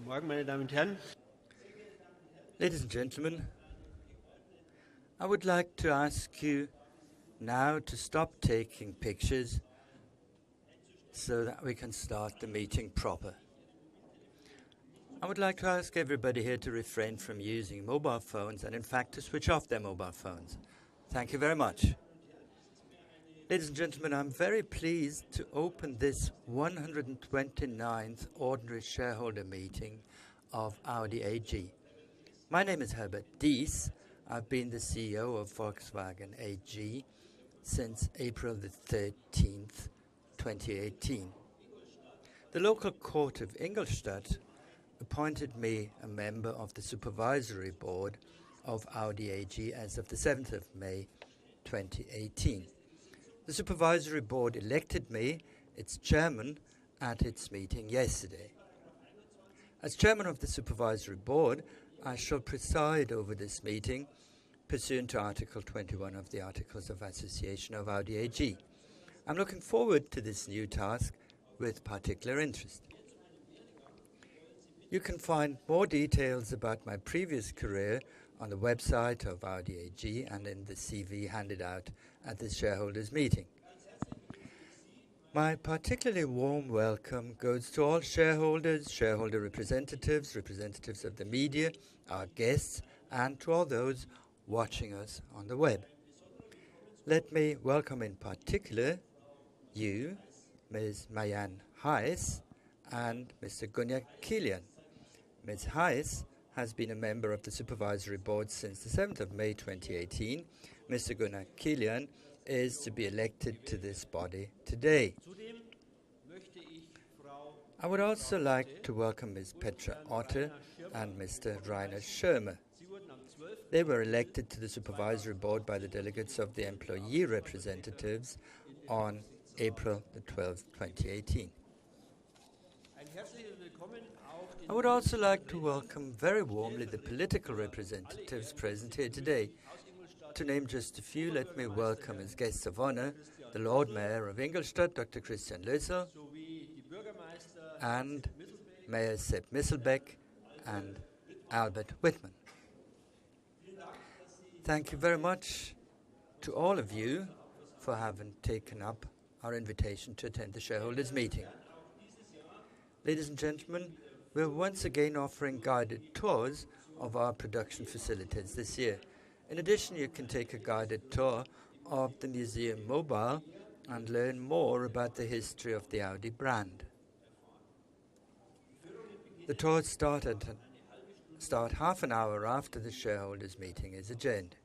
Guten Morgen, meine Damen und Herren. Ladies and gentlemen, I would like to ask you now to stop taking pictures so that we can start the meeting proper. I would like to ask everybody here to refrain from using mobile phones and in fact to switch off their mobile phones. Thank you very much. Ladies and gentlemen, I'm very pleased to open this 129th ordinary shareholder meeting of Audi AG. My name is Herbert Dies. I've been the CEO of Volkswagen AG since April the 13th, 2018. The local court of Ingolstadt appointed me a member of the supervisory board of Audi AG as of the 7th of May, 2018. The supervisory board elected me its chairman at its meeting yesterday. As chairman of the supervisory board, I shall preside over this meeting pursuant to Article 21 of the Articles of Association of Audi AG. I'm looking forward to this new task with particular interest. You can find more details about my previous career on the website of Audi AG and in the CV handed out at this shareholders' meeting. My particularly warm welcome goes to all shareholders, shareholder representatives, representatives of the media, our guests, and to all those watching us on the web. Let me welcome in particular you, Ms. Marianne Heiss, and Mr. Gunnar Kilian. Ms. Heiss has been a member of the supervisory board since the 7th of May 2018. Mr. Gunnar Kilian is to be elected to this body today. I would also like to welcome Ms. Petra Otte and Mr. Rainer Schirmer. They were elected to the supervisory board by the delegates of the employee representatives on April the 12th, 2018. I would also like to welcome very warmly the political representatives present here today. To name just a few, let me welcome as guests of honor the Lord Mayor of Ingolstadt, Dr. Christian Lössel, and Mayor Sepp Misselbeck and Albert Whitman. Thank you very much to all of you for having taken up our invitation to attend the shareholders' meeting. Ladies and gentlemen, we're once again offering guided tours of our production facilities this year. In addition, you can take a guided tour of the Museum Mobile and learn more about the history of the Audi brand. The tours start half an hour after the shareholders' meeting is adjourned.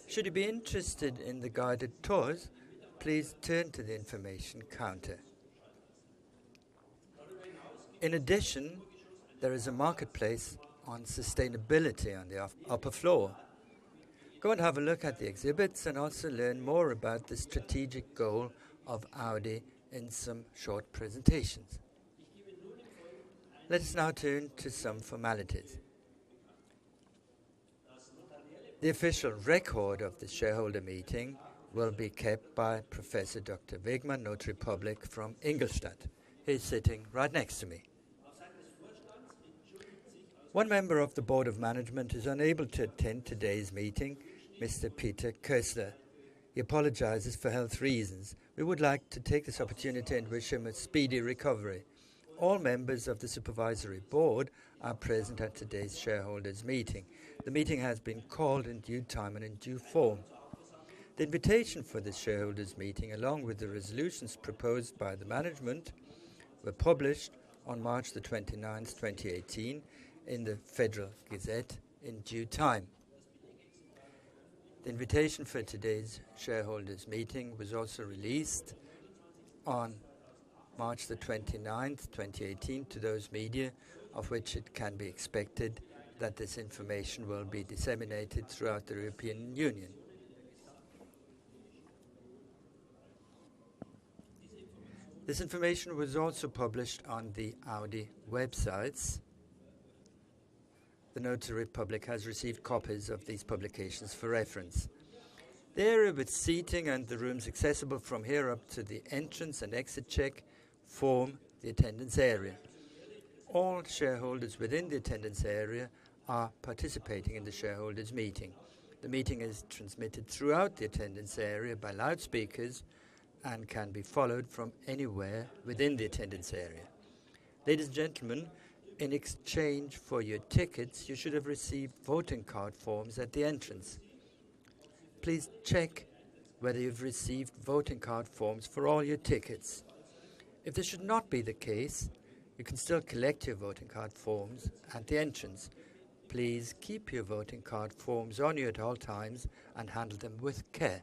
Should you be interested in the guided tours, please turn to the information counter. In addition, there is a marketplace on sustainability on the upper floor. Go and have a look at the exhibits and also learn more about the strategic goal of Audi in some short presentations. Let us now turn to some formalities. The official record of the shareholder meeting will be kept by Professor Dr. Wegmann, Notary Public from Ingolstadt. He's sitting right next to me. One member of the Board of Management is unable to attend today's meeting, Mr. Peter Kössler. He apologizes for health reasons. We would like to take this opportunity and wish him a speedy recovery. All members of the Supervisory Board are present at today's shareholders' meeting. The meeting has been called in due time and in due form. The invitation for the shareholders' meeting, along with the resolutions proposed by the management, were published on March the 29th, 2018, in the Federal Gazette in due time. The invitation for today's shareholders' meeting was also released on March the 29th, 2018, to those media of which it can be expected that this information will be disseminated throughout the European Union. This information was also published on the Audi websites. The Notary Public has received copies of these publications for reference. The area with seating and the rooms accessible from here up to the entrance and exit check form the attendance area. all shareholders within the attendance area are participating in the shareholders' meeting. The meeting is transmitted throughout the attendance area by loudspeakers and can be followed from anywhere within the attendance area. Ladies and gentlemen, in exchange for your tickets, you should have received voting card forms at the entrance. Please check whether you've received voting card forms for all your tickets. If this should not be the case, you can still collect your voting card forms at the entrance. Please keep your voting card forms on you at all times and handle them with care.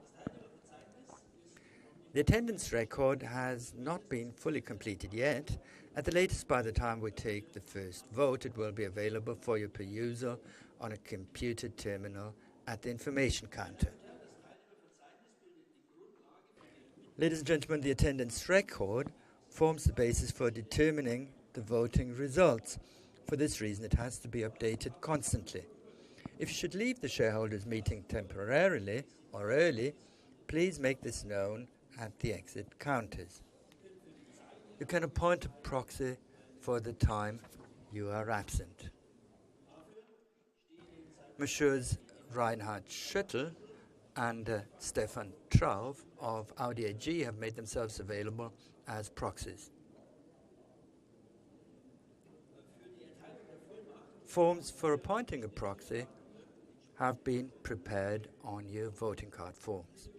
The attendance record has not been fully completed yet. At the latest, by the time we take the first vote, it will be available for your perusal on a computer terminal at the information counter. Ladies and gentlemen, the attendance record forms the basis for determining the voting results. For this reason, it has to be updated constantly. If you should leave the shareholders' meeting temporarily or early, please make this known at the exit counters. You can appoint a proxy for the time you are absent. Messrs. Reinhard Schüttel and Stefan Traub of Audi AG have made themselves available as proxies. Forms for appointing a proxy have been prepared on your voting card forms.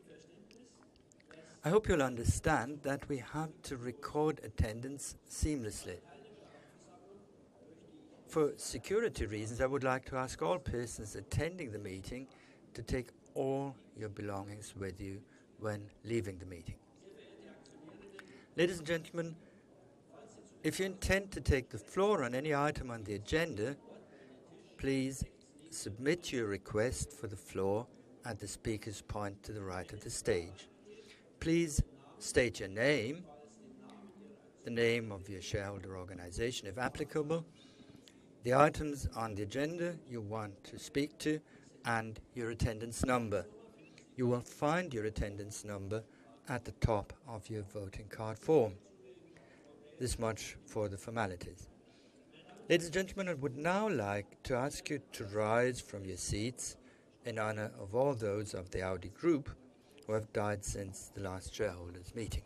I hope you'll understand that we have to record attendance seamlessly. For security reasons, I would like to ask all persons attending the meeting to take all your belongings with you when leaving the meeting. Ladies and gentlemen, if you intend to take the floor on any item on the agenda, please submit your request for the floor at the speaker's point to the right of the stage. Please state your name, the name of your shareholder organization if applicable, the items on the agenda you want to speak to, and your attendance number. You will find your attendance number at the top of your voting card form. This much for the formalities. Ladies and gentlemen, I would now like to ask you to rise from your seats in honor of all those of the Audi Group who have died since the last shareholders' meeting.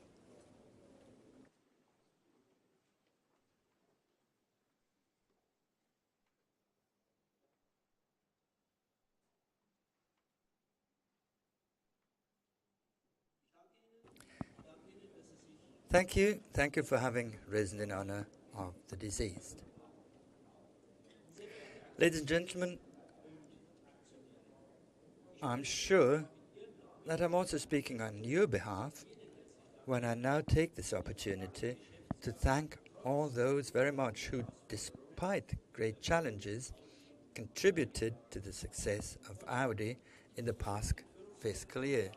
Thank you. Thank you for having risen in honor of the deceased. Ladies and gentlemen, I'm sure that I'm also speaking on your behalf when I now take this opportunity to thank all those very much who, despite great challenges, contributed to the success of Audi in the past fiscal year.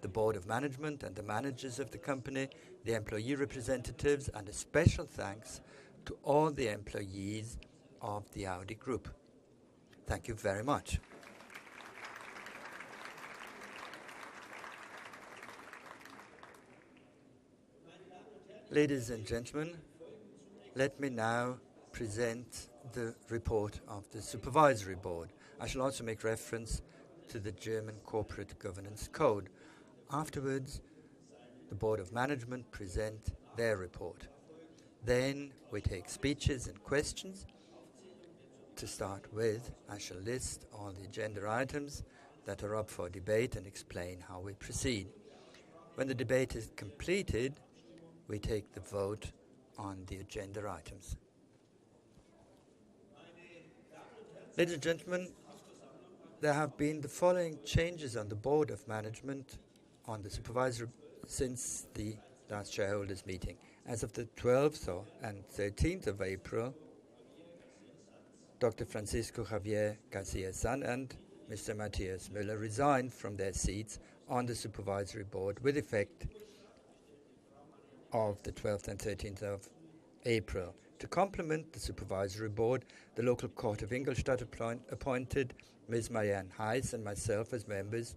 The board of management and the managers of the company, the employee representatives, and a special thanks to all the employees of the Audi Group. Thank you very much. Ladies and gentlemen, let me now present the report of the Supervisory Board. I shall also make reference to the German Corporate Governance Code. Afterwards, the Board of Management present their report. Then we take speeches and questions. To start with, I shall list all the agenda items that are up for debate and explain how we proceed. When the debate is completed, we take the vote on the agenda items. Ladies and gentlemen, there have been the following changes on the Board of Management on the Supervisory since the last shareholders meeting. As of the 12th and 13th of April, Dr. Francisco Javier Garcia-San and Mr. Matthias Müller resigned from their seats on the Supervisory Board with effect of the 12th and 13th of April. To complement the Supervisory Board, the local court of Ingolstadt appointed Ms. Marianne Heiss and myself as members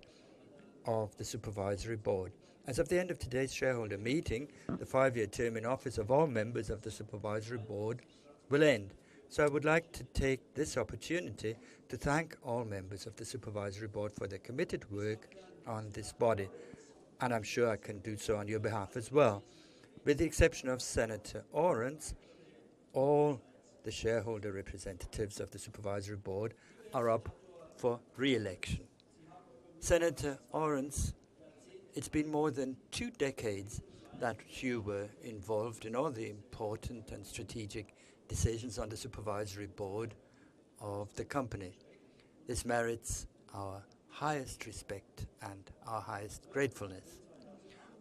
of the Supervisory Board. As of the end of today's shareholder meeting, the 5-year term in office of all members of the Supervisory Board will end. So I would like to take this opportunity to thank all members of the Supervisory Board for their committed work on this body, and I'm sure I can do so on your behalf as well. With the exception of Senator Orenz, all the shareholder representatives of the Supervisory Board are up for re-election. Senator Orenz, it's been more than 2 decades that you were involved in all the important and strategic decisions on the Supervisory Board of the company. This merits our highest respect and our highest gratefulness.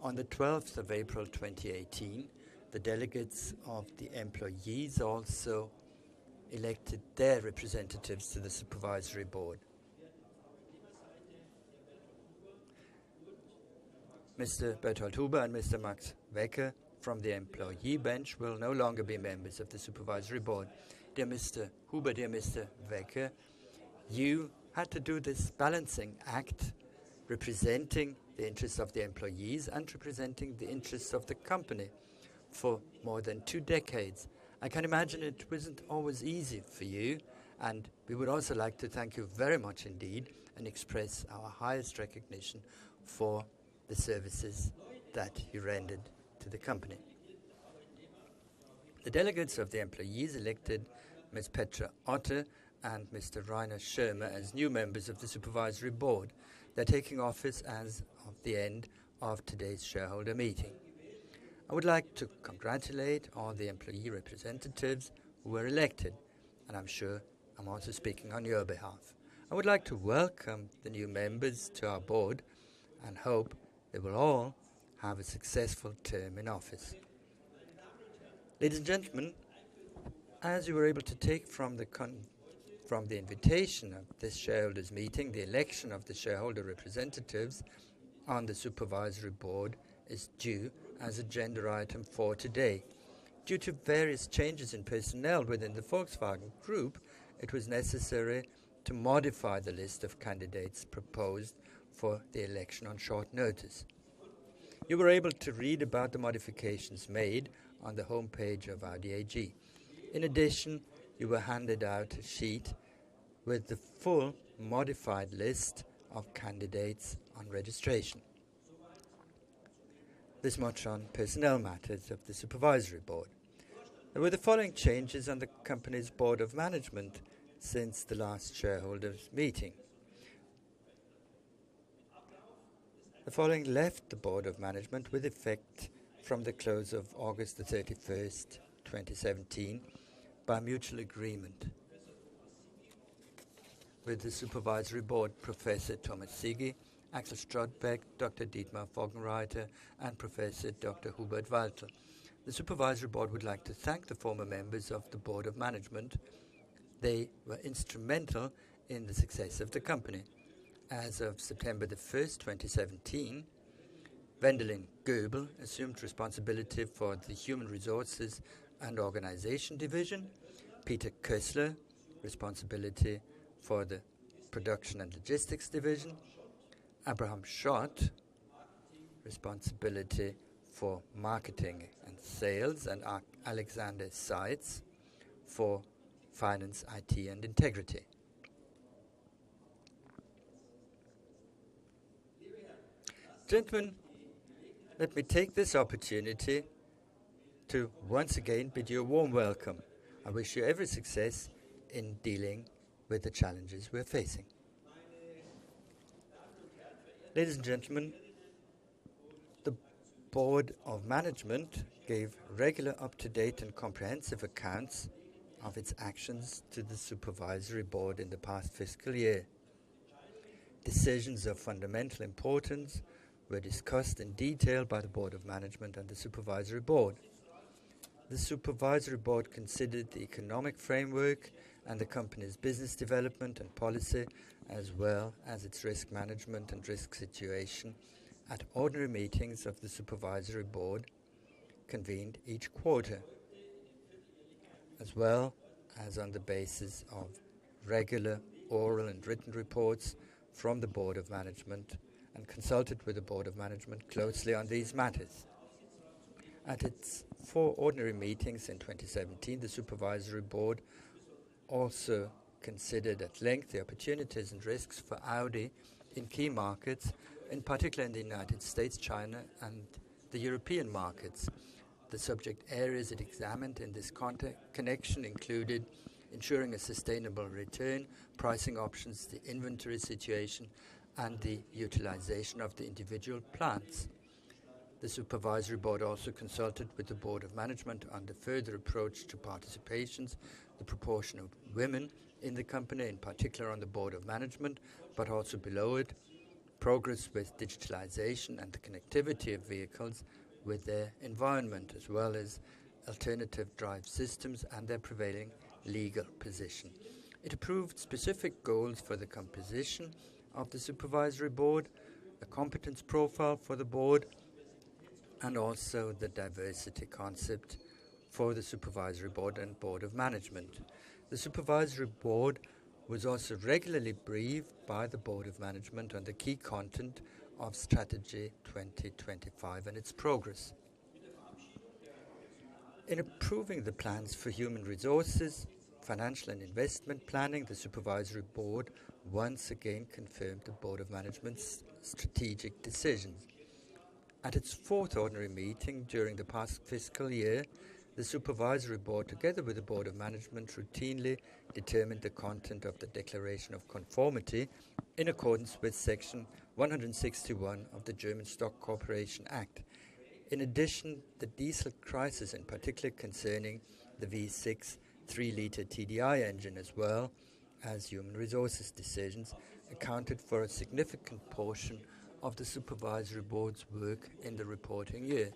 On the 12th of April 2018, the delegates of the employees also elected their representatives to the Supervisory Board. Mr. Berthold Huber and Mr. Max Wecker from the employee bench will no longer be members of the Supervisory Board. Dear Mr. Huber, dear Mr. Wecker, you had to do this balancing act representing the interests of the employees and representing the interests of the company for more than 2 decades. I can imagine it wasn't always easy for you, and we would also like to thank you very much indeed and express our highest recognition for the services that you rendered to the company. The delegates of the employees elected Ms. Petra Otte and Mr. Rainer Schirmer as new members of the Supervisory Board. They're taking office as of the end of today's shareholder meeting. I would like to congratulate all the employee representatives who were elected, and I'm sure I'm also speaking on your behalf. I would like to welcome the new members to our board and hope they will all have a successful term in office. Ladies and gentlemen, as you were able to take from the invitation of this shareholders meeting, the election of the shareholder representatives on the Supervisory Board is due as agenda item for today. Due to various changes in personnel within the Volkswagen Group, it was necessary to modify the list of candidates proposed for the election on short notice. You were able to read about the modifications made on the homepage of Audi AG. In addition, you were handed out a sheet with the full modified list of candidates on registration. This much on personnel matters of the Supervisory Board. There were the following changes on the company's Board of Management since the last shareholders meeting. The following left the Board of Management with effect from the close of August the 31st, 2017, by mutual agreement with the Supervisory Board, Professor Thomas Sigi, Axel Strodbeck, Dr. Dietmar Foggenreiter, and Professor Dr. Hubert Walter. The Supervisory Board would like to thank the former members of the Board of Management. They were instrumental in the success of the company. As of September the 1st, 2017, Wendelin Goebel assumed responsibility for the Human Resources and Organization Division, Peter Kössler, responsibility for the Production and Logistics Division, Abraham Schott, responsibility for Marketing and Sales, and Alexander Seitz for Finance, IT and Integrity. Gentlemen, let me take this opportunity to once again bid you a warm welcome. I wish you every success in dealing with the challenges we're facing. Ladies and gentlemen, the Board of Management gave regular, up-to-date and comprehensive accounts of its actions to the Supervisory Board in the past fiscal year. Decisions of fundamental importance were discussed in detail by the Board of Management and the Supervisory Board. The Supervisory Board considered the economic framework and the company's business development and policy, as well as its risk management and risk situation, at ordinary meetings of the Supervisory Board convened each quarter, as well as on the basis of regular oral and written reports from the Board of Management, and consulted with the Board of Management closely on these matters. At its 4 ordinary meetings in 2017, the Supervisory Board also considered at length the opportunities and risks for Audi in key markets, in particular in the United States, China, and the European markets. The subject areas it examined in this connection included ensuring a sustainable return, pricing options, the inventory situation, and the utilization of the individual plants. The Supervisory Board also consulted with the Board of Management on the further approach to participations, the proportion of women in the company, in particular on the Board of Management, but also below it, progress with digitalization and the connectivity of vehicles with their environment, as well as alternative drive systems and their prevailing legal position. It approved specific goals for the composition of the Supervisory Board, a competence profile for the board, and also the diversity concept for the Supervisory Board and Board of Management. The Supervisory Board was also regularly briefed by the Board of Management on the key content of Strategy 2025 and its progress. In approving the plans for human resources, financial and investment planning, the Supervisory Board once again confirmed the Board of Management's strategic decisions. At its 4th ordinary meeting during the past fiscal year, the Supervisory Board, together with the Board of Management, routinely determined the content of the Declaration of Conformity in accordance with Section 161 of the German Stock Corporation Act. In addition, the diesel crisis, in particular concerning the V6 3-litre TDI engine, as well as human resources decisions, accounted for a significant portion of the Supervisory Board's work in the reporting year.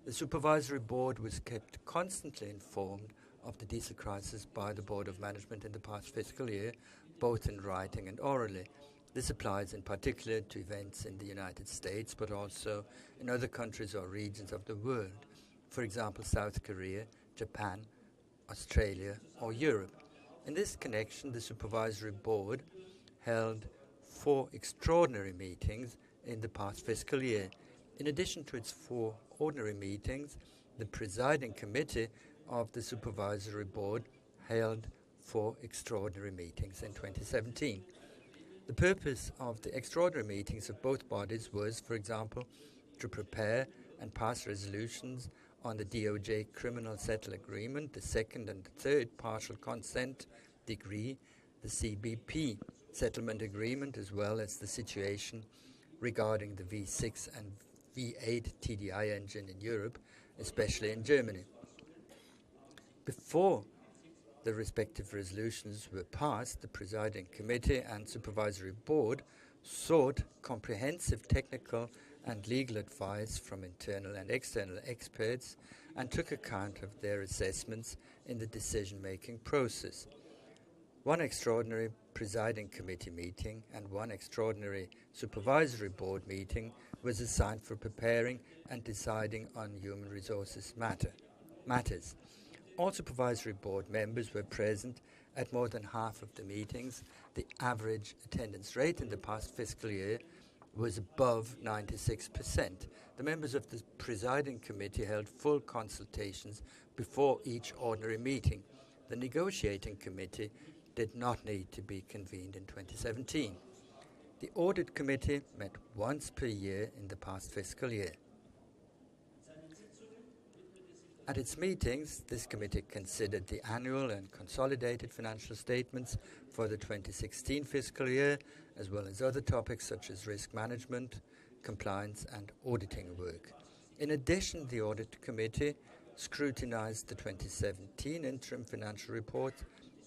The Supervisory Board was kept constantly informed of the diesel crisis by the Board of Management in the past fiscal year, both in writing and orally. This applies in particular to events in the United States, but also in other countries or regions of the world, for example, South Korea, Japan, Australia, or Europe. In this connection, the Supervisory Board held 4 extraordinary meetings in the past fiscal year. In addition to its 4 ordinary meetings, the presiding committee of the Supervisory Board held 4 extraordinary meetings in 2017. The purpose of the extraordinary meetings of both bodies was, for example, to prepare and pass resolutions on the DOJ Criminal Settle Agreement, the second and third partial consent decree, the CBP settlement agreement, as well as the situation regarding the V6 and V8 TDI engine in Europe, especially in Germany. Before the respective resolutions were passed, the presiding committee and Supervisory Board sought comprehensive technical and legal advice from internal and external experts and took account of their assessments in the decision-making process. 1 extraordinary presiding committee meeting and 1 extraordinary Supervisory Board meeting was assigned for preparing and deciding on human resources matters. All Supervisory Board members were present at more than half of the meetings. The average attendance rate in the past fiscal year was above 96%. The members of the presiding committee held full consultations before each ordinary meeting. The negotiating committee did not need to be convened in 2017. The audit committee met once per year in the past fiscal year. At its meetings, this committee considered the annual and consolidated financial statements for the 2016 fiscal year, as well as other topics such as risk management, compliance, and auditing work. In addition, the audit committee scrutinized the 2017 interim financial report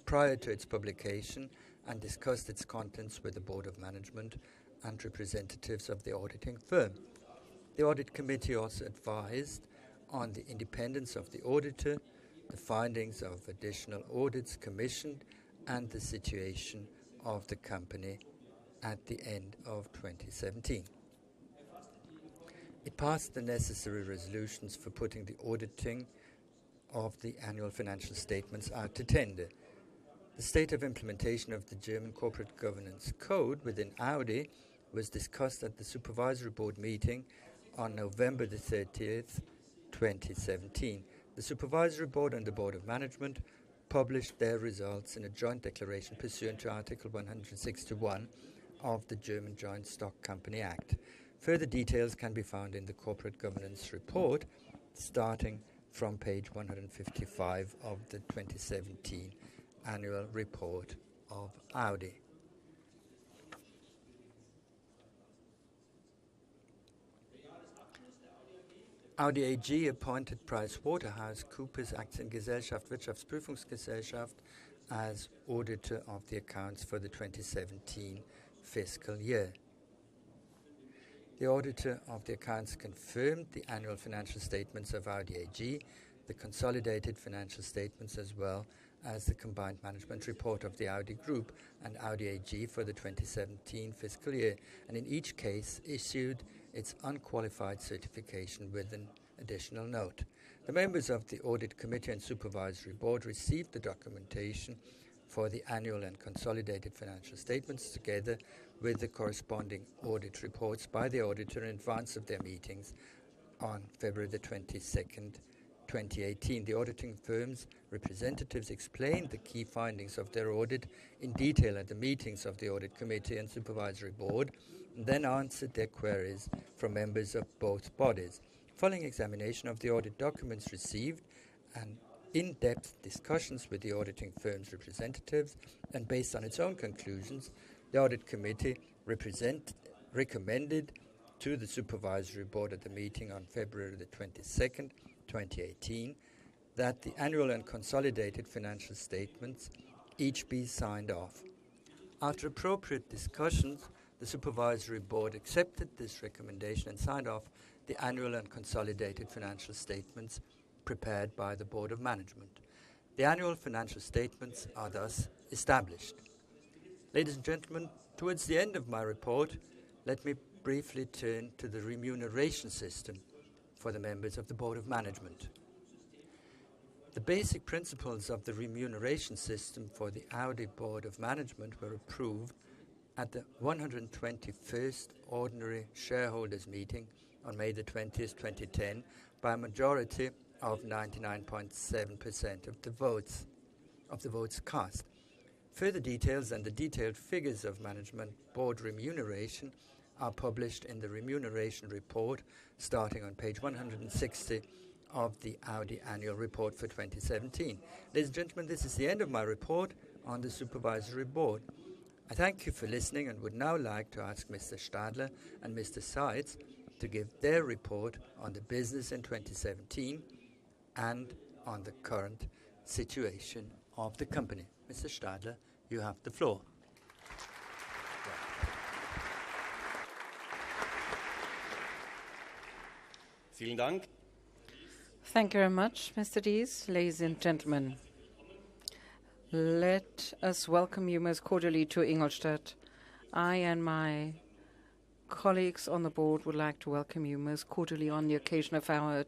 prior to its publication and discussed its contents with the Board of Management and representatives of the auditing firm. The audit committee also advised on the independence of the auditor, the findings of additional audits commissioned, and the situation of the company at the end of 2017. It passed the necessary resolutions for putting the auditing of the annual financial statements out to tender. The state of implementation of the German Corporate Governance Code within Audi was discussed at the Supervisory Board meeting on November the 30th, 2017. The Supervisory Board and the Board of Management published their results in a joint declaration pursuant to Article 161 of the German Joint Stock Company Act. Further details can be found in the Corporate Governance Report, starting from page 155 of the 2017 Annual Report of Audi. Audi AG appointed PricewaterhouseCoopers Aktiengesellschaft Wirtschaftsprüfungsgesellschaft as auditor of the accounts for the 2017 fiscal year. The auditor of the accounts confirmed the annual financial statements of Audi AG, the consolidated financial statements, as well as the combined management report of the Audi Group and Audi AG for the 2017 fiscal year, and in each case issued its unqualified certification with an additional note. The members of the Audit Committee and Supervisory Board received the documentation for the annual and consolidated financial statements together with the corresponding audit reports by the auditor in advance of their meetings on February the 22nd, 2018. The auditing firm's representatives explained the key findings of their audit in detail at the meetings of the Audit Committee and Supervisory Board, and then answered their queries from members of both bodies. Following examination of the audit documents received and in-depth discussions with the auditing firm's representatives, and based on its own conclusions, the Audit Committee recommended to the Supervisory Board at the meeting on February the 22nd, 2018, that the annual and consolidated financial statements each be signed off. After appropriate discussions, the Supervisory Board accepted this recommendation and signed off the annual and consolidated financial statements prepared by the Board of Management. The annual financial statements are thus established. Ladies and gentlemen, towards the end of my report, let me briefly turn to the remuneration system for the members of the Board of Management. The basic principles of the remuneration system for the Audi Board of Management were approved at the 121st Ordinary Shareholders Meeting on May the 20th, 2010, by a majority of 99.7% of the votes cast. Further details and the detailed figures of management board remuneration are published in the remuneration report, starting on page 160 of the Audi Annual Report for 2017. Ladies and gentlemen, this is the end of my report on the Supervisory Board. I thank you for listening and would now like to ask Mr. Stadler and Mr. Seitz to give their report on the business in 2017 and on the current situation of the company. Mr. Stadler, you have the floor. Vielen Dank. Thank you very much, Mr. Dies. Ladies and gentlemen, let us welcome you most cordially to Ingolstadt. I and my colleagues on the board would like to welcome you most cordially on the occasion of our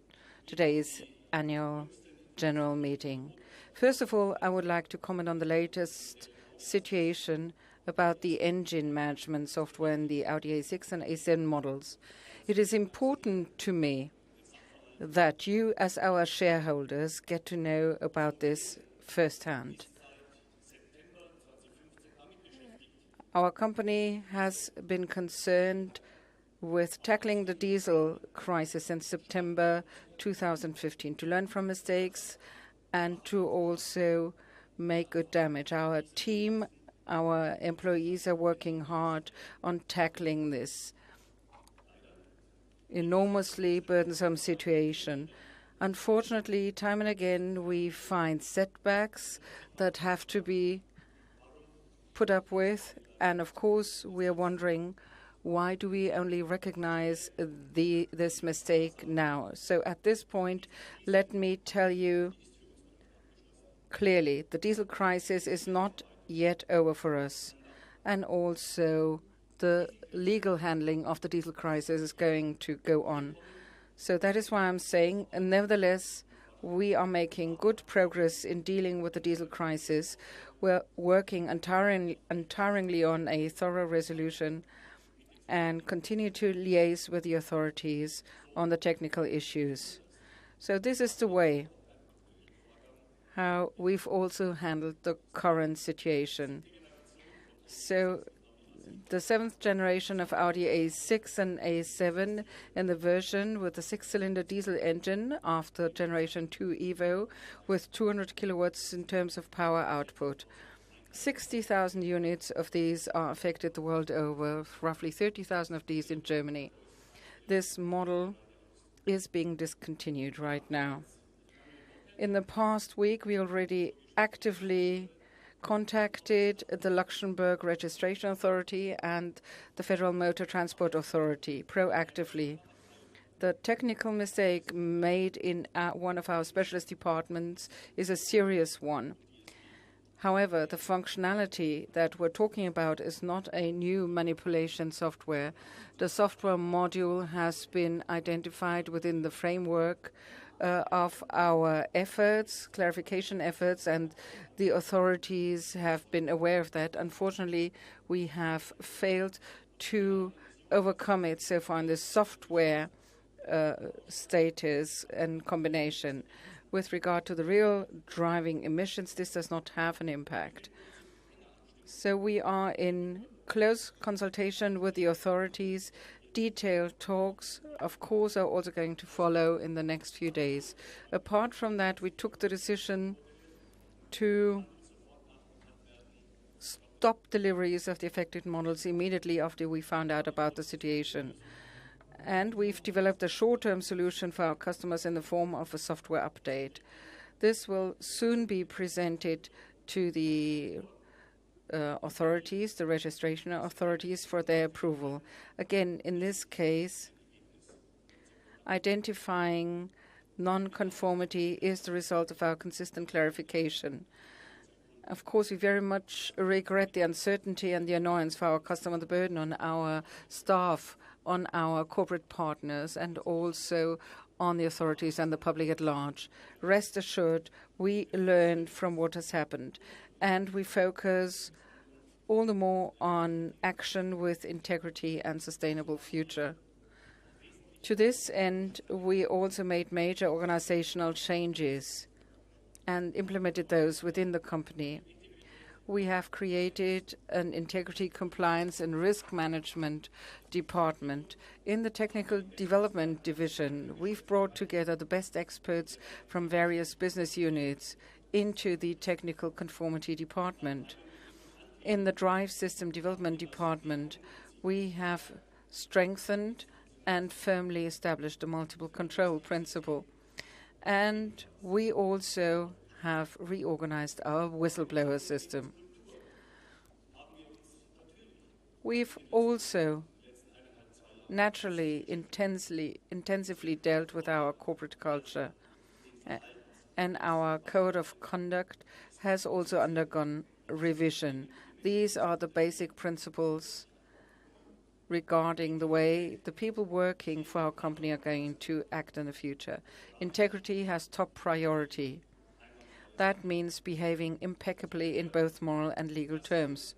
today's annual general meeting. First of all, I would like to comment on the latest situation about the engine management software in the Audi A6 and A7 models. It is important to me that you, as our shareholders, get to know about this firsthand. Our company has been concerned with tackling the diesel crisis since September 2015 to learn from mistakes and to also make good damage. Our team, our employees are working hard on tackling this enormously burdensome situation. Unfortunately, time and again, we find setbacks that have to be put up with. And of course, we are wondering, why do we only recognize this mistake now? So at this point, let me tell you clearly, the diesel crisis is not yet over for us. And also, the legal handling of the diesel crisis is going to go on. So that is why I'm saying, nevertheless, we are making good progress in dealing with the diesel crisis. We're working untiringly on a thorough resolution and continue to liaise with the authorities on the technical issues. So this is the way how we've also handled the current situation. So the 7th generation of Audi A6 and A7 in the version with the 6-cylinder diesel engine after generation 2 Evo with 200 kilowatts in terms of power output. 60,000 units of these are affected the world over, roughly 30,000 of these in Germany. This model is being discontinued right now. In the past week, we already actively contacted the Luxembourg Registration Authority and the Federal Motor Transport Authority proactively. The technical mistake made in one of our specialist departments is a serious one. However, the functionality that we're talking about is not a new manipulation software. The software module has been identified within the framework of our efforts, clarification efforts, and the authorities have been aware of that. Unfortunately, we have failed to overcome it so far in the software status and combination. With regard to the real driving emissions, this does not have an impact. So we are in close consultation with the authorities. Detailed talks, of course, are also going to follow in the next few days. Apart from that, we took the decision to stop deliveries of the affected models immediately after we found out about the situation. And we've developed a short-term solution for our customers in the form of a software update. This will soon be presented to the authorities, the registration authorities, for their approval. Again, in this case, identifying non-conformity is the result of our consistent clarification. Of course, we very much regret the uncertainty and the annoyance for our customer, the burden on our staff, on our corporate partners, and also on the authorities and the public at large. Rest assured, we learned from what has happened, and we focus all the more on action with integrity and sustainable future. To this end, we also made major organizational changes and implemented those within the company. We have created an integrity, compliance, and risk management department. In the technical development division, we've brought together the best experts from various business units into the technical conformity department. In the drive system development department, we have strengthened and firmly established a multiple control principle. And we also have reorganized our whistleblower system. We've also naturally, intensively dealt with our corporate culture, and our code of conduct has also undergone revision. These are the basic principles regarding the way the people working for our company are going to act in the future. Integrity has top priority. That means behaving impeccably in both moral and legal terms.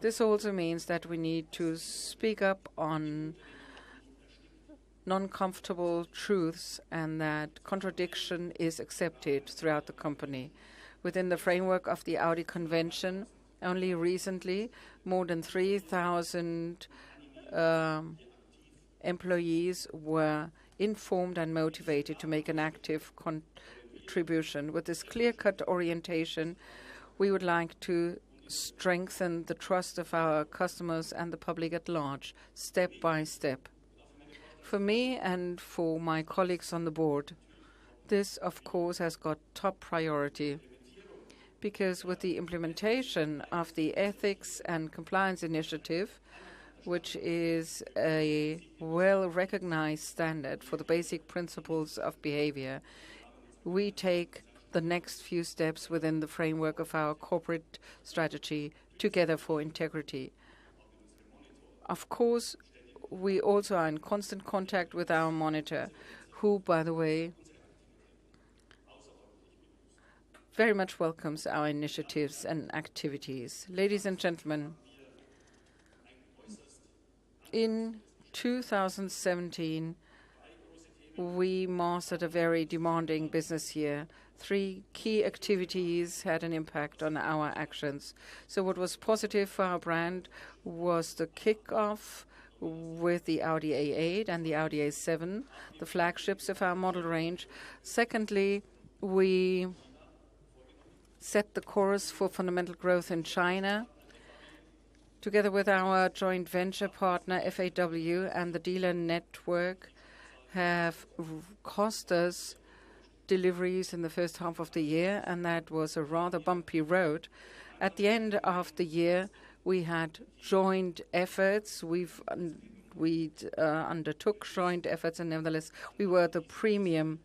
This also means that we need to speak up on non-comfortable truths and that contradiction is accepted throughout the company. Within the framework of the Audi Convention, only recently, more than 3,000 employees were informed and motivated to make an active contribution. With this clear-cut orientation, we would like to strengthen the trust of our customers and the public at large, step by step. For me and for my colleagues on the board, this, of course, has got top priority, because with the implementation of the Ethics and Compliance Initiative, which is a well-recognized standard for the basic principles of behavior, we take the next few steps within the framework of our corporate strategy, Together for Integrity. Of course, we also are in constant contact with our monitor, who, by the way, very much welcomes our initiatives and activities. Ladies and gentlemen, in 2017, we mastered a very demanding business year. 3 key activities had an impact on our actions. So what was positive for our brand was the kickoff with the Audi A8 and the Audi A7, the flagships of our model range. Secondly, we set the course for fundamental growth in China. Together with our joint venture partner FAW and the dealer network have cost us deliveries in the first half of the year, and that was a rather bumpy road. At the end of the year, we had joint efforts. We undertook joint efforts, and nevertheless, we were the premium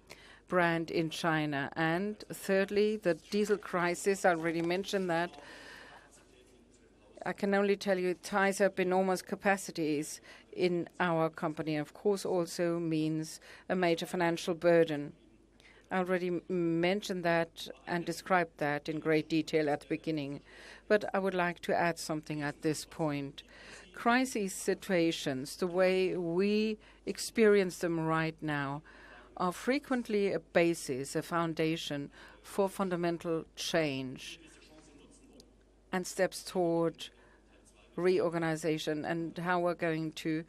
brand in China. And thirdly, the diesel crisis, I already mentioned that. I can only tell you it ties up enormous capacities in our company, of course also means a major financial burden. I already mentioned that and described that in great detail at the beginning, but I would like to add something at this point. Crisis situations, the way we experience them right now, are frequently a basis, a foundation for fundamental change and steps toward reorganization. And how we're going to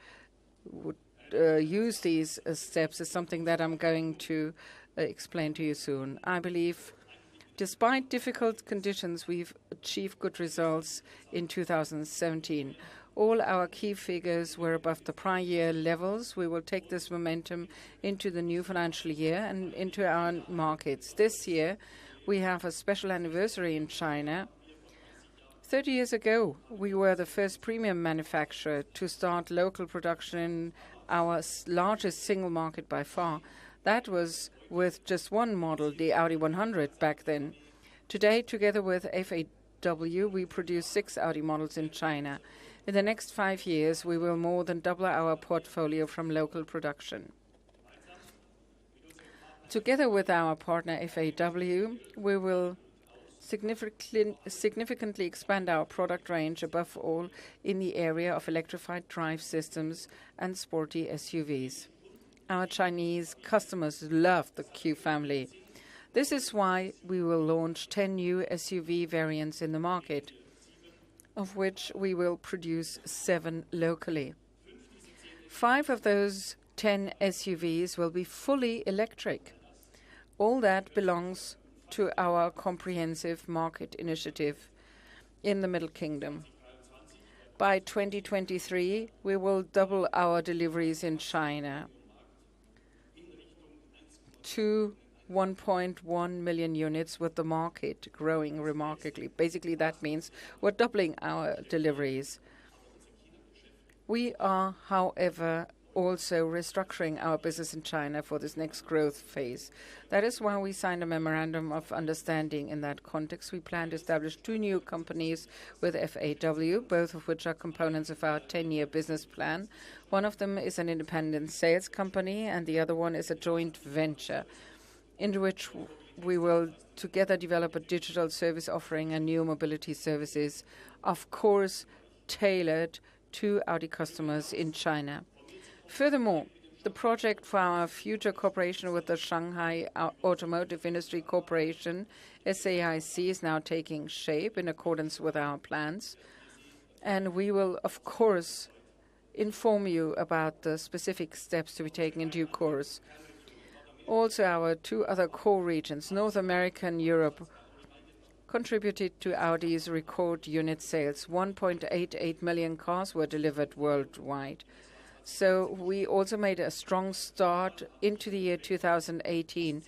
use these steps is something that I'm going to explain to you soon. I believe despite difficult conditions, we've achieved good results in 2017. All our key figures were above the prior year levels. We will take this momentum into the new financial year and into our markets. This year, we have a special anniversary in China. 30 years ago, we were the first premium manufacturer to start local production in our largest single market by far. That was with just one model, the Audi 100 back then. Today, together with FAW, we produce 6 Audi models in China. In the next 5 years, we will more than double our portfolio from local production. Together with our partner FAW, we will significantly expand our product range, above all in the area of electrified drive systems and sporty SUVs. Our Chinese customers love the Q family. This is why we will launch 10 new SUV variants in the market, of which we will produce 7 locally. 5 of those 10 SUVs will be fully electric. All that belongs to our comprehensive market initiative in the Middle Kingdom. By 2023, we will double our deliveries in China to 1.1 million units, with the market growing remarkably. Basically, that means we're doubling our deliveries. We are, however, also restructuring our business in China for this next growth phase. That is why we signed a memorandum of understanding. In that context, we plan to establish 2 new companies with FAW, both of which are components of our 10-year business plan. One of them is an independent sales company, and the other one is a joint venture, in which we will together develop a digital service offering and new mobility services, of course, tailored to Audi customers in China. Furthermore, the project for our future cooperation with the Shanghai Automotive Industry Corporation, SAIC, is now taking shape in accordance with our plans. And we will, of course, inform you about the specific steps to be taken in due course. Also, our 2 other core regions, North America and Europe, contributed to Audi's record unit sales. 1.88 million cars were delivered worldwide. So we also made a strong start into the year 2018.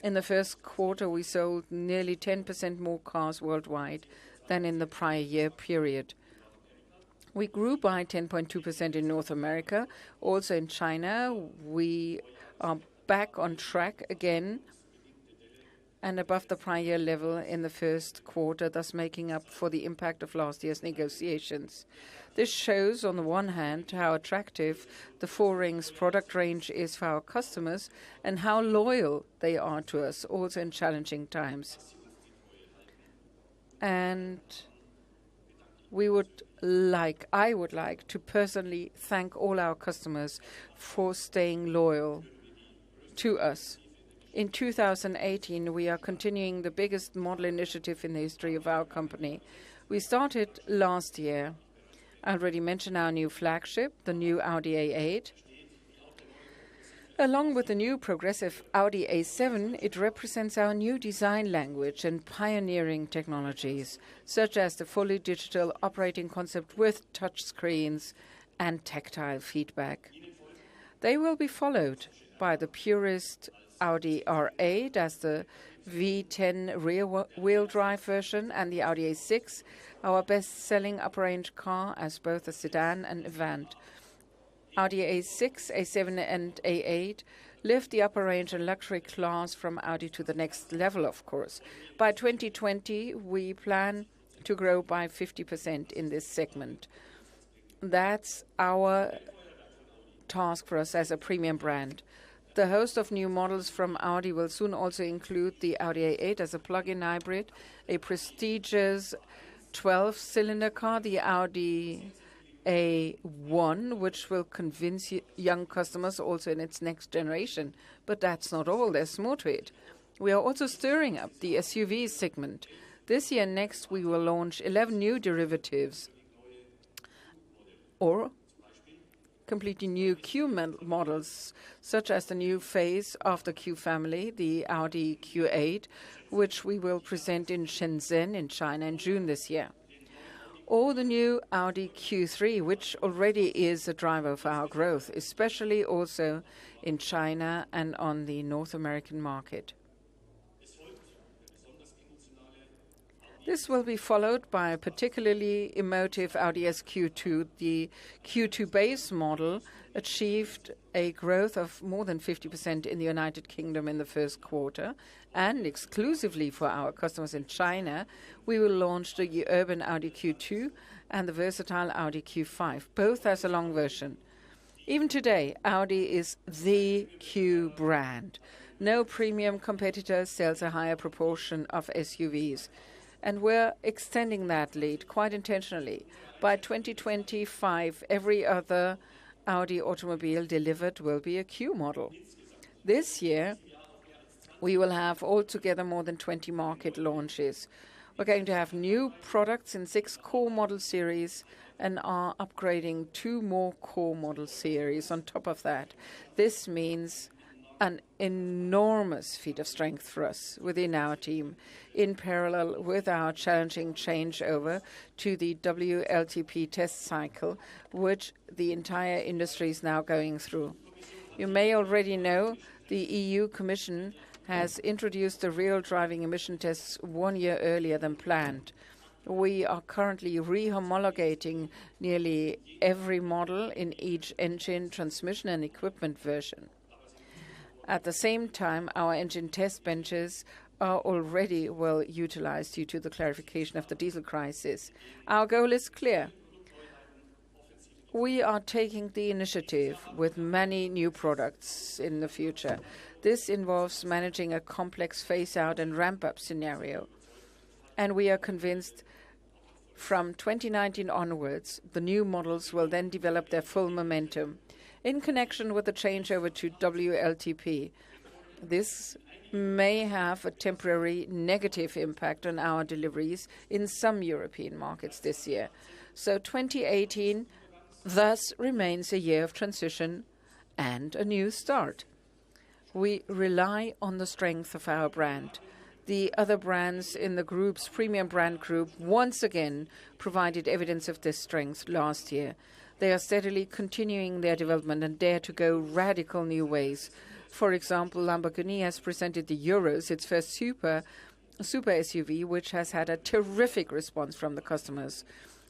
In the first quarter, we sold nearly 10% more cars worldwide than in the prior year period. We grew by 10.2% in North America. Also in China, we are back on track again and above the prior year level in the first quarter, thus making up for the impact of last year's negotiations. This shows, on the one hand, how attractive the 4 Rings product range is for our customers and how loyal they are to us, also in challenging times. And I would like to personally thank all our customers for staying loyal to us. In 2018, we are continuing the biggest model initiative in the history of our company. We started last year. I already mentioned our new flagship, the new Audi A8. Along with the new progressive Audi A7, it represents our new design language and pioneering technologies, such as the fully digital operating concept with touchscreens and tactile feedback. They will be followed by the purist Audi R8 as the V10 rear-wheel drive version and the Audi A6, our best-selling upper-range car, as both a sedan and Avant. Audi A6, A7 and A8 lift the upper range and luxury class from Audi to the next level, of course. By 2020, we plan to grow by 50% in this segment. That's our task for us as a premium brand. The host of new models from Audi will soon also include the Audi A8 as a plug-in hybrid, a prestigious 12-cylinder car, the Audi A1, which will convince young customers also in its next generation. But that's not all. There's more to it. We are also stirring up the SUV segment. This year next, we will launch 11 new derivatives or completely new Q models, such as the new phase of the Q family, the Audi Q8, which we will present in Shenzhen in China in June this year. Or the new Audi Q3, which already is a driver of our growth, especially also in China and on the North American market. This will be followed by a particularly emotive Audi SQ2. The Q2 base model achieved a growth of more than 50% in the United Kingdom in the first quarter. And exclusively for our customers in China, we will launch the urban Audi Q2 and the versatile Audi Q5, both as a long version. Even today, Audi is the Q brand. No premium competitor sells a higher proportion of SUVs. And we're extending that lead quite intentionally. By 2025, every other Audi automobile delivered will be a Q model. This year, we will have altogether more than 20 market launches. We're going to have new products in 6 core model series and are upgrading 2 more core model series on top of that. This means an enormous feat of strength for us within our team, in parallel with our challenging changeover to the WLTP test cycle, which the entire industry is now going through. You may already know the EU Commission has introduced the real driving emission tests 1 year earlier than planned. We are currently re-homologating nearly every model in each engine, transmission and equipment version. At the same time, our engine test benches are already well utilized due to the clarification of the diesel crisis. Our goal is clear. We are taking the initiative with many new products in the future. This involves managing a complex phase-out and ramp-up scenario. And we are convinced from 2019 onwards, the new models will then develop their full momentum. In connection with the changeover to WLTP, this may have a temporary negative impact on our deliveries in some European markets this year. So 2018 thus remains a year of transition and a new start. We rely on the strength of our brand. The other brands in the group's premium brand group once again provided evidence of this strength last year. They are steadily continuing their development and dare to go radical new ways. For example, Lamborghini has presented the Urus, its first super SUV, which has had a terrific response from the customers.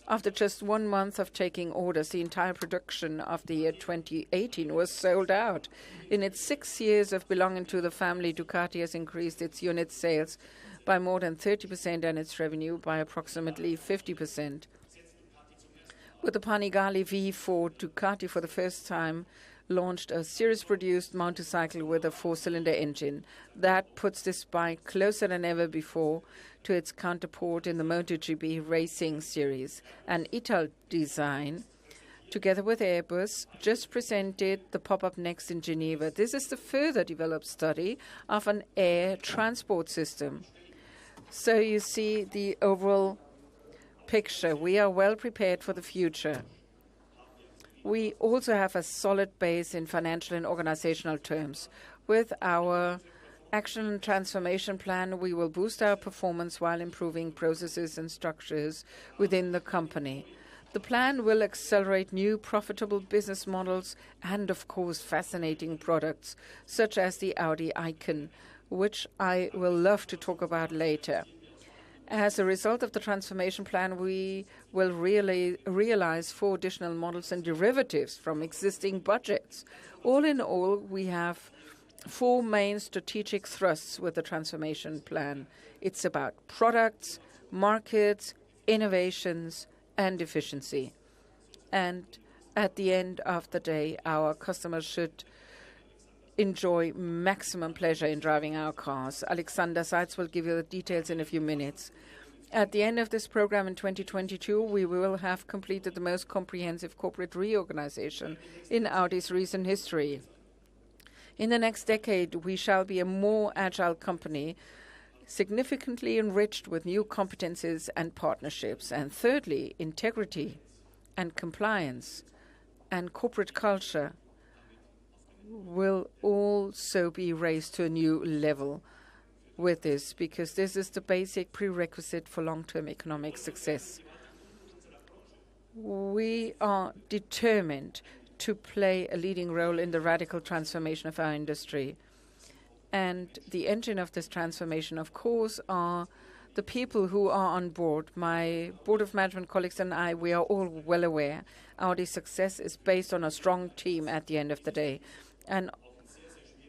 After just 1 month of taking orders, the entire production of the year 2018 was sold out. In its 6 years of belonging to the family, Ducati has increased its unit sales by more than 30% and its revenue by approximately 50%. With the Panigale V4, Ducati for the first time launched a series-produced motorcycle with a 4-cylinder engine. That puts this bike closer than ever before to its counterpart in the MotoGP racing series. An Ital design together with Airbus, just presented the pop-up next in Geneva. This is the further developed study of an air transport system. So you see the overall picture. We are well prepared for the future. We also have a solid base in financial and organizational terms. With our Action and Transformation Plan, we will boost our performance while improving processes and structures within the company. The plan will accelerate new profitable business models and, of course, fascinating products, such as the Audi icon, which I will love to talk about later. As a result of the transformation plan, we will realize 4 additional models and derivatives from existing budgets. All in all, we have 4 main strategic thrusts with the transformation plan. It's about products, markets, innovations, and efficiency. And at the end of the day, our customers should enjoy maximum pleasure in driving our cars. Alexander Seitz will give you the details in a few minutes. At the end of this program in 2022, we will have completed the most comprehensive corporate reorganization in Audi's recent history. In the next decade, we shall be a more agile company, significantly enriched with new competences and partnerships. And thirdly, integrity and compliance and corporate culture will also be raised to a new level with this, because this is the basic prerequisite for long-term economic success. We are determined to play a leading role in the radical transformation of our industry. And the engine of this transformation, of course, are the people who are on board. My board of management colleagues and I, we are all well aware Audi's success is based on a strong team at the end of the day. And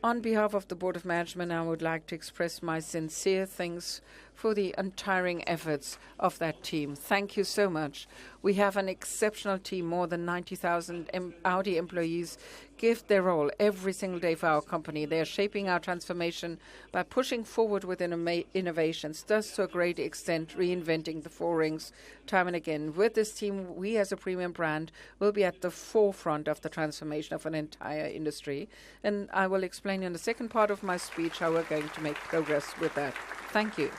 on behalf of the board of management, I would like to express my sincere thanks for the untiring efforts of that team. Thank you so much. We have an exceptional team. More than 90,000 Audi employees give their all every single day for our company. They are shaping our transformation by pushing forward with innovations, thus to a great extent reinventing the 4 rings time and again. With this team, we as a premium brand will be at the forefront of the transformation of an entire industry. And I will explain in the second part of my speech how we're going to make progress with that. Thank you.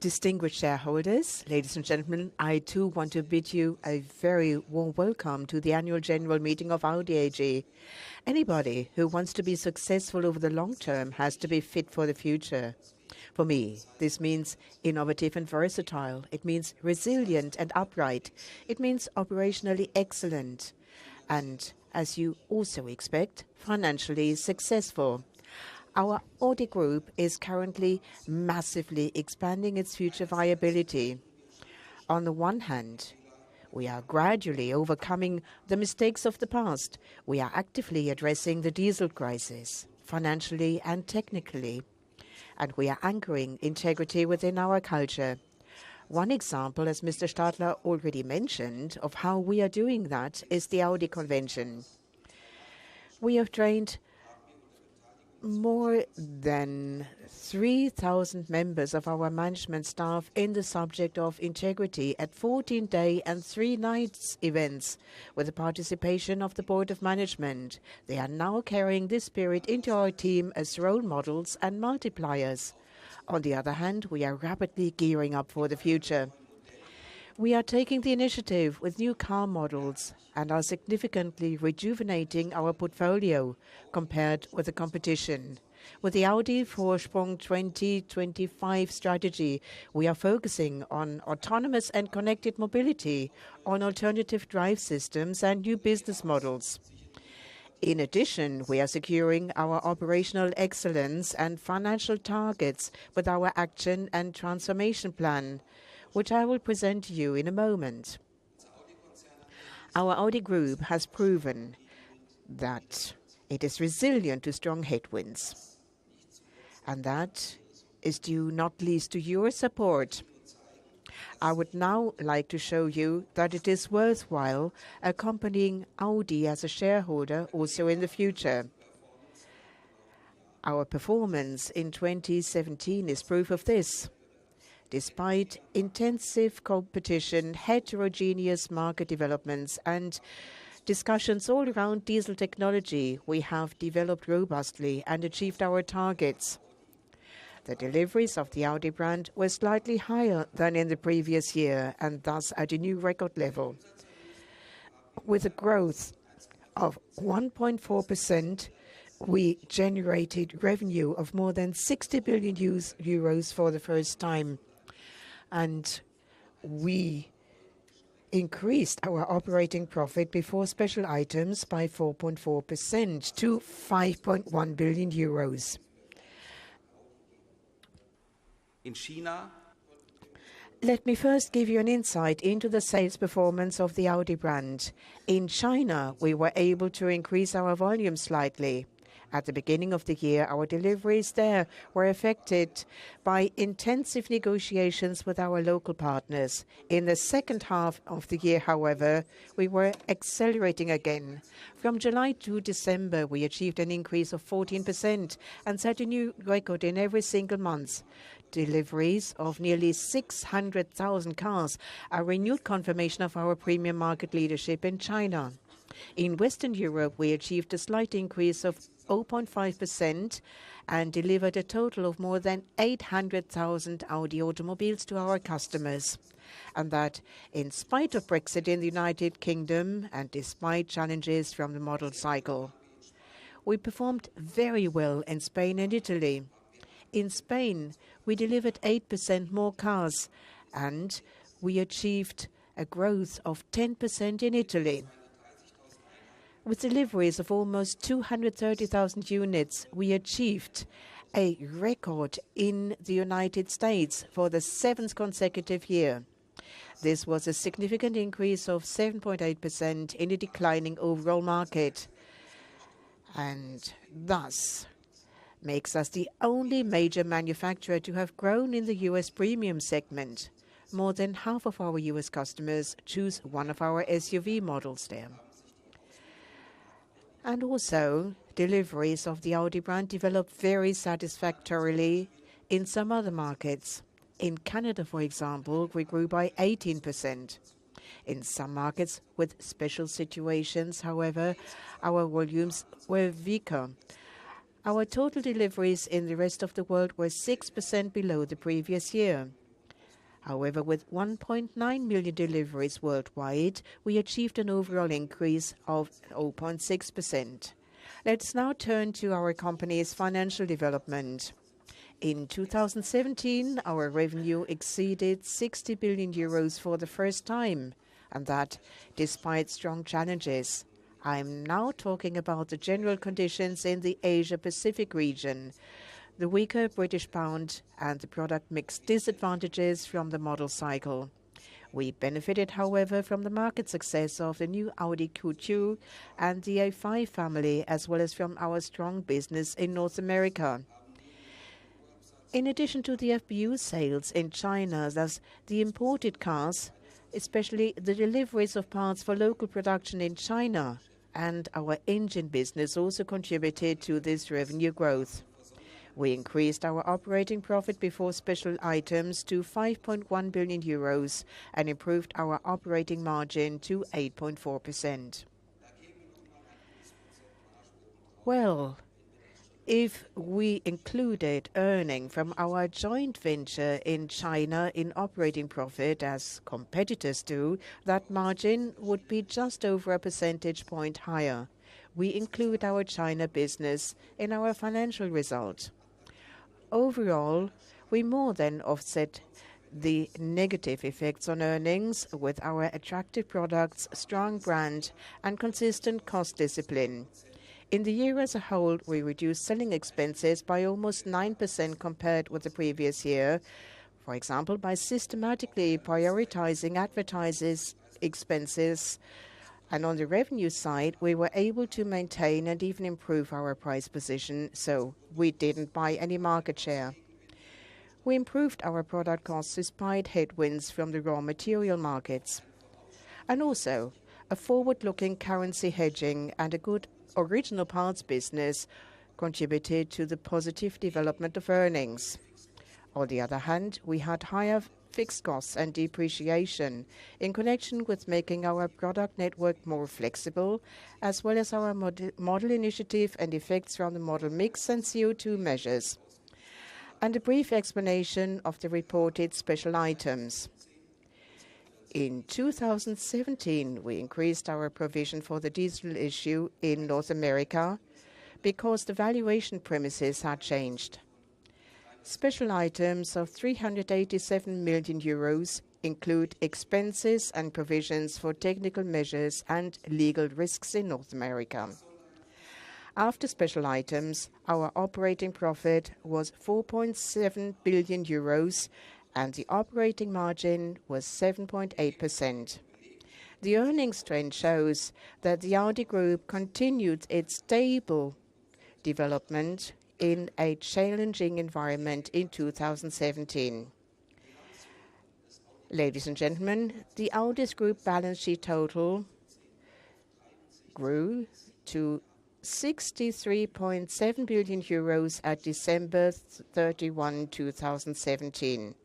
Distinguished shareholders, ladies and gentlemen, I too want to bid you a very warm welcome to the annual general meeting of Audi AG. Anybody who wants to be successful over the long term has to be fit for the future. For me, this means innovative and versatile. It means resilient and upright. It means operationally excellent. And, as you also expect, financially successful. Our Audi Group is currently massively expanding its future viability. On the one hand, we are gradually overcoming the mistakes of the past. We are actively addressing the diesel crisis, financially and technically. And we are anchoring integrity within our culture. One example, as Mr. Stadler already mentioned, of how we are doing that is the Audi Convention. We have trained more than 3,000 members of our management staff in the subject of integrity at 14-day and 3-nights events with the participation of the Board of Management. They are now carrying this spirit into our team as role models and multipliers. On the other hand, we are rapidly gearing up for the future. We are taking the initiative with new car models and are significantly rejuvenating our portfolio compared with the competition. With the Audi Vorsprung 2025 strategy, we are focusing on autonomous and connected mobility, on alternative drive systems and new business models. In addition, we are securing our operational excellence and financial targets with our action and transformation plan, which I will present to you in a moment. Our Audi Group has proven that it is resilient to strong headwinds, and that is due not least to your support. I would now like to show you that it is worthwhile accompanying Audi as a shareholder also in the future. Our performance in 2017 is proof of this. Despite intensive competition, heterogeneous market developments, and discussions all around diesel technology, we have developed robustly and achieved our targets. The deliveries of the Audi brand were slightly higher than in the previous year and thus at a new record level. With a growth of 1.4%, we generated revenue of more than 60 billion euros for the first time. And we increased our operating profit before special items by 4.4% to 5.1 billion euros. In China, let me first give you an insight into the sales performance of the Audi brand. In China, we were able to increase our volume slightly. At the beginning of the year, our deliveries there were affected by intensive negotiations with our local partners. In the second half of the year, however, we were accelerating again. From July to December, we achieved an increase of 14% and set a new record in every single month. Deliveries of nearly 600,000 cars are renewed confirmation of our premium market leadership in China. In Western Europe, we achieved a slight increase of 0.5% and delivered a total of more than 800,000 Audi automobiles to our customers. And that in spite of Brexit in the United Kingdom and despite challenges from the model cycle. We performed very well in Spain and Italy. In Spain, we delivered 8% more cars and we achieved a growth of 10% in Italy. With deliveries of almost 230,000 units, we achieved a record in the United States for the 7th consecutive year. This was a significant increase of 7.8% in a declining overall market, and thus makes us the only major manufacturer to have grown in the US premium segment. More than half of our US customers choose one of our SUV models there. And also, deliveries of the Audi brand developed very satisfactorily in some other markets. In Canada, for example, we grew by 18%. In some markets with special situations, however, our volumes were weaker. Our total deliveries in the rest of the world were 6% below the previous year. However, with 1.9 million deliveries worldwide, we achieved an overall increase of 0.6%. Let's now turn to our company's financial development. In 2017, our revenue exceeded 60 billion euros for the first time, and that despite strong challenges. I'm now talking about the general conditions in the Asia-Pacific region. The weaker British pound and the product mix disadvantages from the model cycle. We benefited, however, from the market success of the new Audi Q2 and the A5 family, as well as from our strong business in North America. In addition to the FBU sales in China, thus the imported cars, especially the deliveries of parts for local production in China, and our engine business also contributed to this revenue growth. We increased our operating profit before special items to 5.1 billion euros and improved our operating margin to 8.4%. Well, if we included earning from our joint venture in China in operating profit as competitors do, that margin would be just over a percentage point higher. We include our China business in our financial result. Overall, we more than offset the negative effects on earnings with our attractive products, strong brand, and consistent cost discipline. In the year as a whole, we reduced selling expenses by almost 9% compared with the previous year, for example, by systematically prioritizing advertising expenses. And on the revenue side, we were able to maintain and even improve our price position, so we didn't buy any market share. We improved our product costs despite headwinds from the raw material markets. And also, a forward-looking currency hedging and a good original parts business contributed to the positive development of earnings. On the other hand, we had higher fixed costs and depreciation in connection with making our product network more flexible, as well as our model initiative and effects from the model mix and CO2 measures. And a brief explanation of the reported special items. In 2017, we increased our provision for the diesel issue in North America because the valuation premises had changed. Special items of 387 million euros include expenses and provisions for technical measures and legal risks in North America. After special items, our operating profit was 4.7 billion euros and the operating margin was 7.8%. The earnings trend shows that the Audi Group continued its stable development in a challenging environment in 2017. Ladies and gentlemen, the Audi Group balance sheet total grew to 63.7 billion euros at December 31, 2017.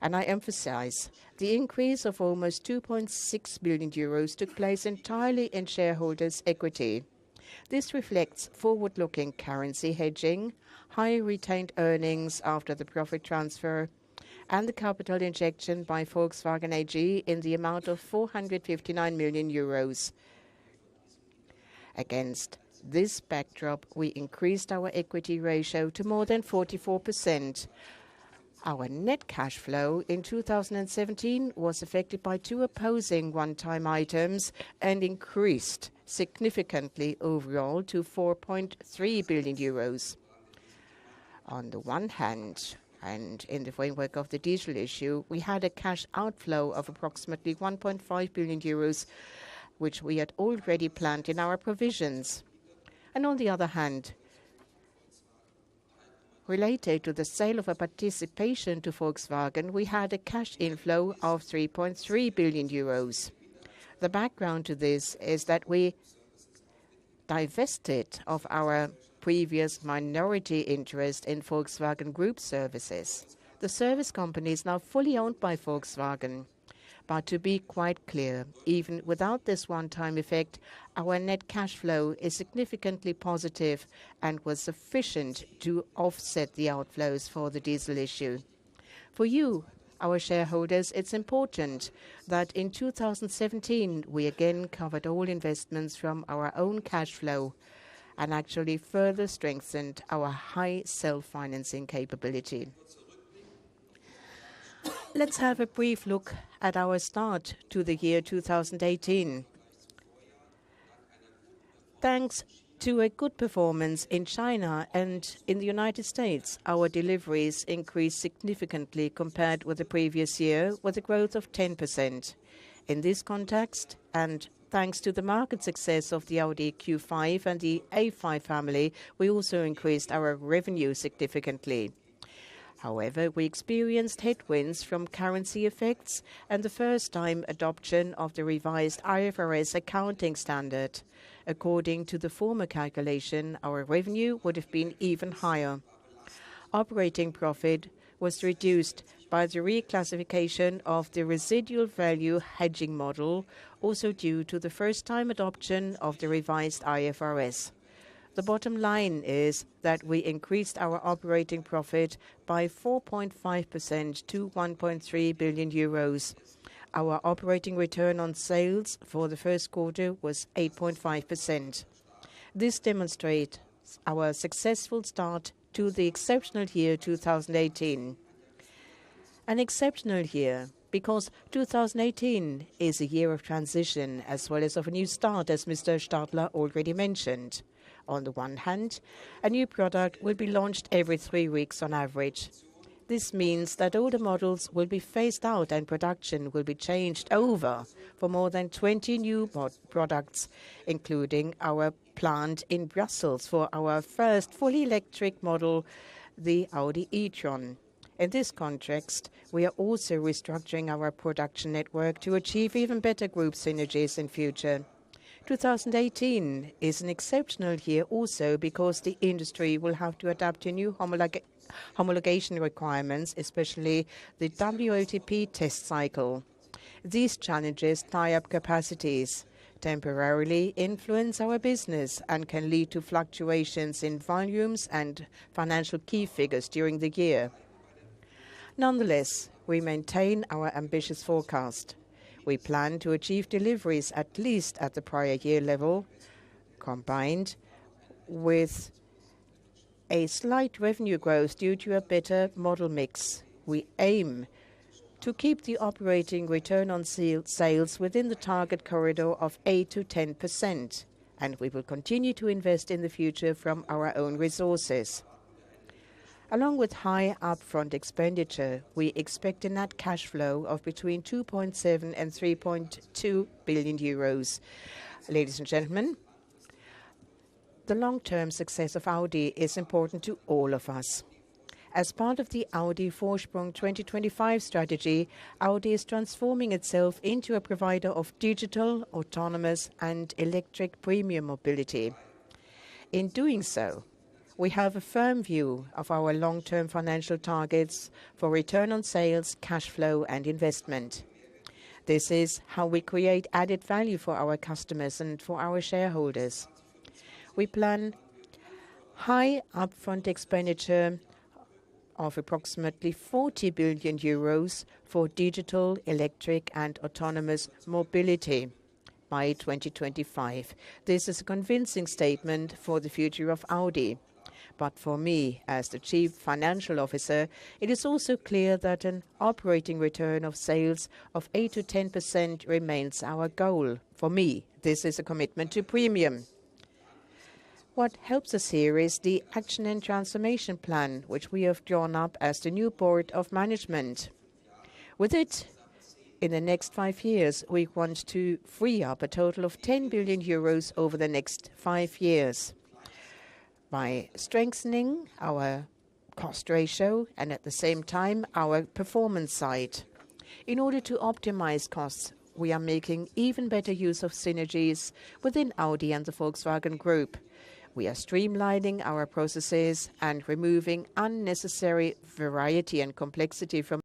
And I emphasize, the increase of almost 2.6 billion euros took place entirely in shareholders' equity. This reflects forward-looking currency hedging, high retained earnings after the profit transfer, and the capital injection by Volkswagen AG in the amount of 459 million euros. Against this backdrop, we increased our equity ratio to more than 44%. Our net cash flow in 2017 was affected by two opposing one-time items and increased significantly overall to 4.3 billion euros. On the one hand, and in the framework of the diesel issue, we had a cash outflow of approximately 1.5 billion euros, which we had already planned in our provisions. And on the other hand, related to the sale of a participation to Volkswagen, we had a cash inflow of 3.3 billion euros. The background to this is that we divested of our previous minority interest in Volkswagen Group Services. The service company is now fully owned by Volkswagen. But to be quite clear, even without this one-time effect, our net cash flow is significantly positive and was sufficient to offset the outflows for the diesel issue. For you, our shareholders, it's important that in 2017 we again covered all investments from our own cash flow and actually further strengthened our high self-financing capability. Let's have a brief look at our start to the year 2018. Thanks to a good performance in China and in the United States, our deliveries increased significantly compared with the previous year, with a growth of 10%. In this context, and thanks to the market success of the Audi Q5 and the A5 family, we also increased our revenue significantly. However, we experienced headwinds from currency effects and the first-time adoption of the revised IFRS accounting standard. According to the former calculation, our revenue would have been even higher. Operating profit was reduced by the reclassification of the residual value hedging model, also due to the first-time adoption of the revised IFRS. The bottom line is that we increased our operating profit by 4.5% to 1.3 billion euros. Our operating return on sales for the first quarter was 8.5%. This demonstrates our successful start to the exceptional year 2018. An exceptional year because 2018 is a year of transition as well as of a new start, as Mr. Stadler already mentioned. On the one hand, a new product will be launched every 3 weeks on average. This means that older models will be phased out and production will be changed over for more than 20 new products, including our plant in Brussels for our first fully electric model, the Audi e-tron. In this context, we are also restructuring our production network to achieve even better group synergies in future. 2018 is an exceptional year also because the industry will have to adapt to new homologation requirements, especially the WLTP test cycle. These challenges tie up capacities, temporarily influence our business, and can lead to fluctuations in volumes and financial key figures during the year. Nonetheless, we maintain our ambitious forecast. We plan to achieve deliveries at least at the prior year level, combined with a slight revenue growth due to a better model mix. We aim to keep the operating return on sales within the target corridor of 8 to 10%, and we will continue to invest in the future from our own resources. Along with high upfront expenditure, we expect a net cash flow of between 2.7 and 3.2 billion euros. Ladies and gentlemen, the long-term success of Audi is important to all of us. As part of the Audi Vorsprung 2025 strategy, Audi is transforming itself into a provider of digital, autonomous and electric premium mobility. In doing so, we have a firm view of our long-term financial targets for return on sales, cash flow and investment. This is how we create added value for our customers and for our shareholders. We plan high upfront expenditure of approximately 40 billion euros for digital, electric and autonomous mobility by 2025. This is a convincing statement for the future of Audi. But for me, as the Chief Financial Officer, it is also clear that an operating return of sales of 8 to 10% remains our goal. For me, this is a commitment to premium. What helps us here is the Action and Transformation Plan, which we have drawn up as the new Board of Management. With it, in the next 5 years, we want to free up a total of 10 billion euros over the next 5 years. By strengthening our cost ratio and at the same time our performance side. In order to optimize costs, we are making even better use of synergies within Audi and the Volkswagen Group. We are streamlining our processes and removing unnecessary variety and complexity from